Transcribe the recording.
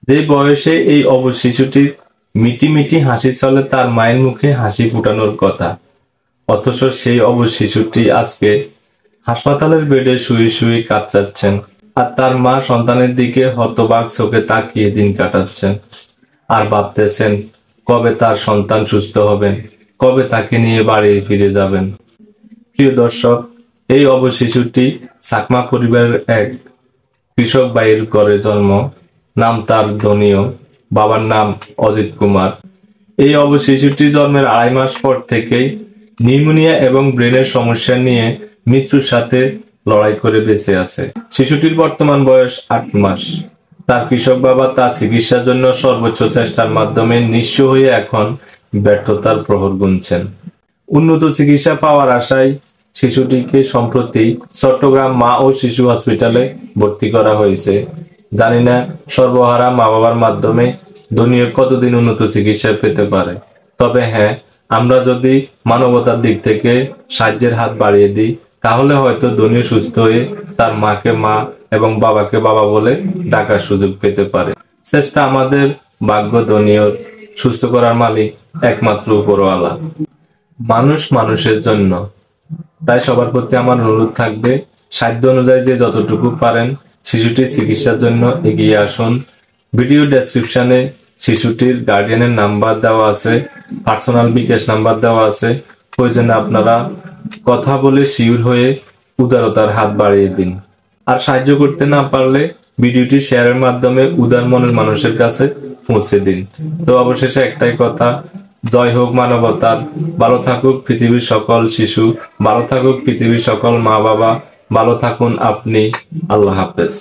যে বয়সে এই অবশ শিশুটির মিটি মিটি হাসি চলে তার মায়ের মুখে হাসি ফুটানোর কথা, অথচ সেই অবশ শিশুটি আজকে হাসপাতালের বেডে শুয়ে শুয়ে কাতরাচ্ছেন, আর তার মা সন্তানের দিকে হতবাক চোখে তাকিয়ে দিন কাটাচ্ছেন আর ভাবতেছেন কবে তার সন্তান সুস্থ হবেন, কবে তাকে নিয়ে বাড়ি ফিরে যাবেন। প্রিয় দর্শক, এই অবশ শিশুটি চাকমা পরিবারের এক কৃষক ভাইয়ের ঘরে জন্ম। নাম তার ধনীয়, বাবার নাম অজিত কুমার। এই অবশ শিশুটি জন্মের 2.5 মাস পর থেকেই নিউমোনিয়া এবং ব্রেনের সমস্যা নিয়ে মৃত্যুর সাথে লড়াই করে বেঁচে আছে। শিশুটির বর্তমান বয়স 8 মাস। তার কৃষক বাবা তার চিকিৎসার জন্য সর্বোচ্চ চেষ্টার মাধ্যমে নিঃস্ব হয়ে এখন ব্যর্থতার প্রহর গুনছেন। উন্নত চিকিৎসা পাওয়ার আশায় শিশুটিকে সম্প্রতি চট্টগ্রাম মা ও শিশু হসপিটালে ভর্তি করা হয়েছে। জানি না সর্বহারা মা বাবার মাধ্যমে দুনিয়া কতদিন উন্নত চিকিৎসা পেতে পারে। তবে হ্যাঁ, আমরা যদি মানবতার দিক থেকে সাহায্যের হাত বাড়িয়ে দিই, তাহলে হয়তো দুনিয়া সুস্থ হয়ে তার মাকে মা এবং বাবাকে বাবা বলে ডাকার সুযোগ পেতে পারে। চেষ্টা আমাদের, ভাগ্য দুনিয়ার, সুস্থ করার মালিক একমাত্র উপরওয়ালা। মানুষ মানুষের জন্য, তাই সবার প্রতি আমার অনুরোধ থাকবে, সাধ্য অনুযায়ী যে যতটুকু পারেন শিশুটির চিকিৎসার জন্য এগিয়ে আসুন। ভিডিও ডেসক্রিপশনে শিশুটির গার্ডিয়ানের নাম্বার দেওয়া আছে, পার্সোনাল বিকাশ নাম্বার দেওয়া আছে। প্রয়োজনে আপনারা কথা বলে শিওর হয়ে উদারতার হাত বাড়িয়ে দিন। আর সাহায্য করতে না পারলে ভিডিওটি শেয়ারের মাধ্যমে উদার মনের মানুষের কাছে পৌঁছে দিন। তো অবশেষে একটাই কথা, জয় হোক মানবতার। ভালো থাকুক পৃথিবীর সকল শিশু, ভালো থাকুক পৃথিবীর সকল মা বাবা, ভালো থাকুন আপনি। আল্লাহ হাফেজ।